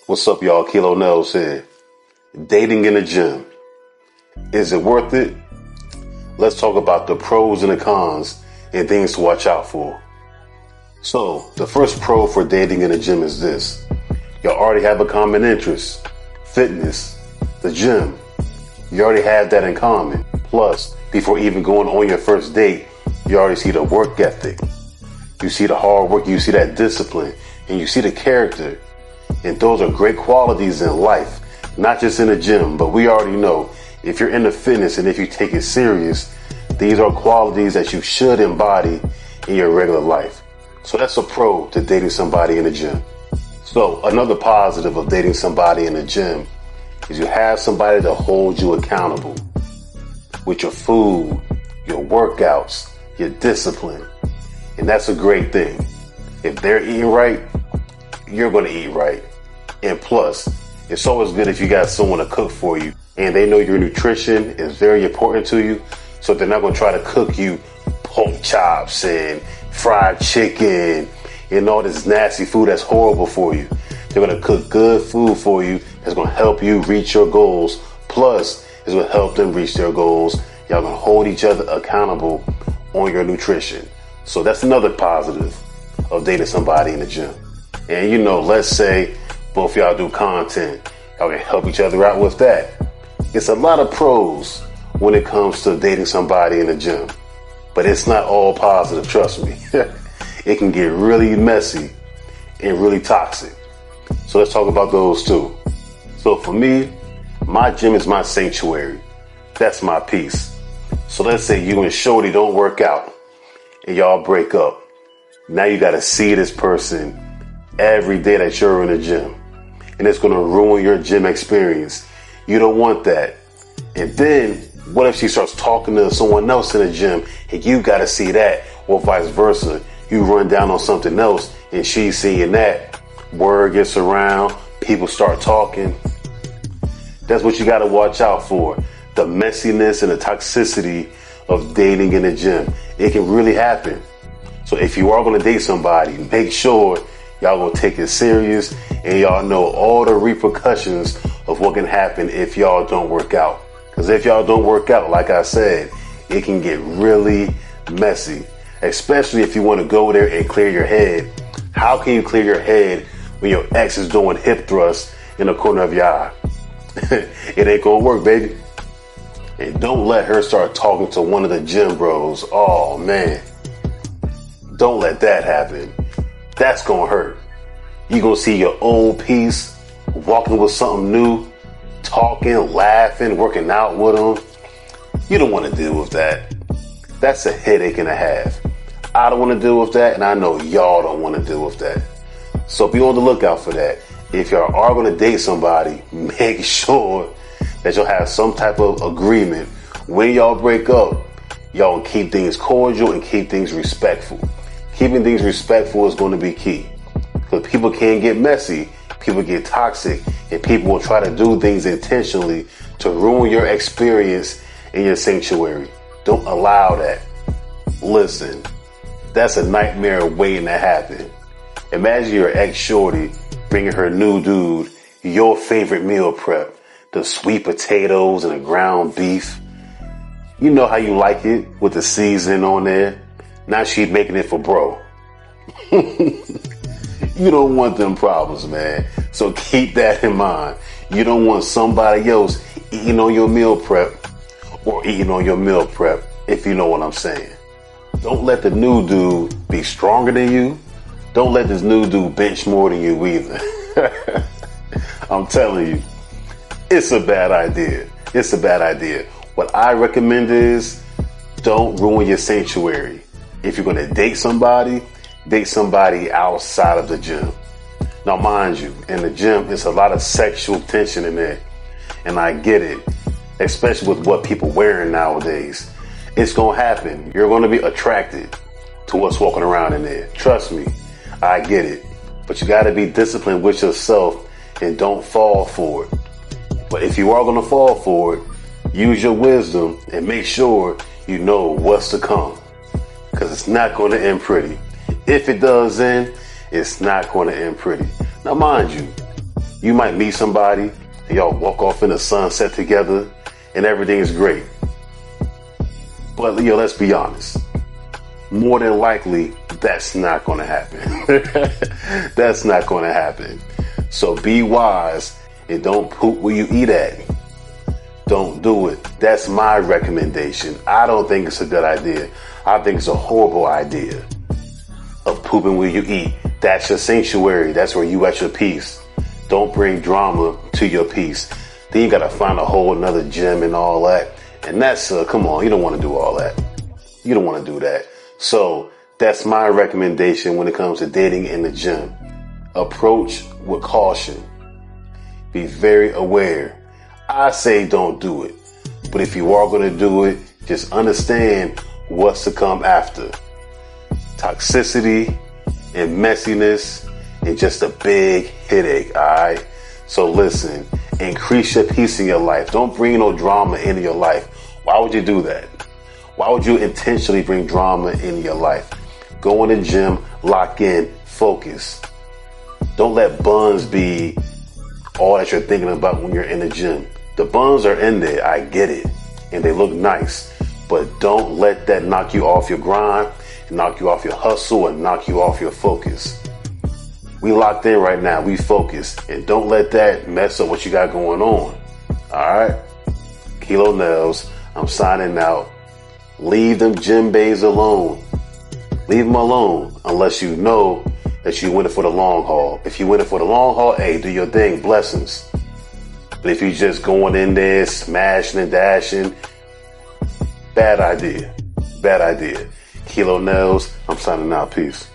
What's up, y'all? Kilo Nellz here. Dating in the gym. Is it worth it? Let's talk about the pros and the cons and things to watch out for. So, the first pro for dating in the gym is this. Y'all already have a common interest. Fitness. The gym. You already have that in common. Plus, before even going on your first date, you already see the work ethic. You see the hard work, you see that discipline, and you see the character. And those are great qualities in life, not just in the gym, but we already know if you're into fitness and if you take it serious, these are qualities that you should embody in your regular life. So that's a pro to dating somebody in the gym. So another positive of dating somebody in the gym is you have somebody to hold you accountable with your food, your workouts, your discipline. And that's a great thing. If they're eating right, you're going to eat right. And plus, it's always good if you got someone to cook for you and they know your nutrition is very important to you. So they're not going to try to cook you pork chops and fried chicken and all this nasty food that's horrible for you. They're going to cook good food for you that's going to help you reach your goals. Plus, it's going to help them reach their goals. Y'all going to hold each other accountable on your nutrition. So that's another positive of dating somebody in the gym. And let's say both y'all do content. Y'all can help each other out with that. It's a lot of pros when it comes to dating somebody in the gym. But it's not all positive, trust me. It can get really messy and really toxic. So let's talk about those too. So for me, my gym is my sanctuary. That's my peace. So let's say you and Shorty don't work out and y'all break up. Now you got to see this person every day that you're in the gym. And it's going to ruin your gym experience. You don't want that. And then what if she starts talking to someone else in the gym and you got to see that, or vice versa? You run down on something else and she's seeing that. Word gets around. People start talking. That's what you got to watch out for. The messiness and the toxicity of dating in the gym. It can really happen. So if you are going to date somebody, make sure y'all going to take it serious and y'all know all the repercussions of what can happen if y'all don't work out. Because if y'all don't work out, like I said, it can get really messy, especially if you want to go there and clear your head. How can you clear your head when your ex is doing hip thrusts in the corner of your eye? It ain't going to work, baby. And don't let her start talking to one of the gym bros. Oh, man. Don't let that happen. That's going to hurt. You're going to see your old piece walking with something new, talking, laughing, working out with them. You don't want to deal with that. That's a headache and a half. I don't want to deal with that, and I know y'all don't want to deal with that. So be on the lookout for that. If y'all are going to date somebody, make sure that you'll have some type of agreement. When y'all break up, y'all keep things cordial and keep things respectful. Keeping things respectful is going to be key. Because people can get messy, people get toxic, and people will try to do things intentionally to ruin your experience in your sanctuary. Don't allow that. Listen, that's a nightmare waiting to happen. Imagine your ex-shorty bringing her new dude your favorite meal prep, the sweet potatoes and the ground beef. You know how you like it with the seasoning on there. Now she's making it for bro. You don't want them problems, man. So keep that in mind. You don't want somebody else eating on your meal prep or eating on your meal prep, if you know what I'm saying. Don't let the new dude be stronger than you. Don't let this new dude bench more than you either. I'm telling you, it's a bad idea. It's a bad idea. What I recommend is don't ruin your sanctuary. If you're going to date somebody outside of the gym. Now, mind you, in the gym, there's a lot of sexual tension in there. And I get it, especially with what people wearing nowadays. It's going to happen. You're going to be attracted to what's walking around in there. Trust me, I get it. But you got to be disciplined with yourself and don't fall for it. But if you are going to fall for it, use your wisdom and make sure you know what's to come. Because it's not going to end pretty. If it does end, it's not going to end pretty. Now, mind you, You might meet somebody and y'all walk off in the sunset together and everything is great. But let's be honest. More than likely, that's not going to happen. That's not going to happen. So be wise and don't poop where you eat at. Don't do it. That's my recommendation. I don't think it's a good idea. I think it's a horrible idea of pooping where you eat. That's your sanctuary. That's where you at your peace. Don't bring drama to your peace. Then you got to find a whole another gym and all that. And that's, come on, you don't want to do all that. You don't want to do that. So that's my recommendation when it comes to dating in the gym. Approach with caution. Be very aware. I say don't do it. But if you are going to do it, just understand what's to come after. Toxicity and messiness and just a big headache, alright? So listen, increase your peace in your life. Don't bring no drama into your life. Why would you do that? Why would you intentionally bring drama into your life? Go in the gym, lock in, focus. Don't let buns be all that you're thinking about when you're in the gym. The buns are in there, I get it, and they look nice, but don't let that knock you off your grind, knock you off your hustle, and knock you off your focus. We locked in right now, we focused, and don't let that mess up what you got going on. Alright? Kilo Nellz, I'm signing out. Leave them gym bays alone. Leave them alone unless you know that you win it for the long haul. If you win it for the long haul, hey, do your thing, blessings. But if you're just going in there, smashing and dashing, bad idea. Bad idea. Kilo Nellz, I'm signing out. Peace.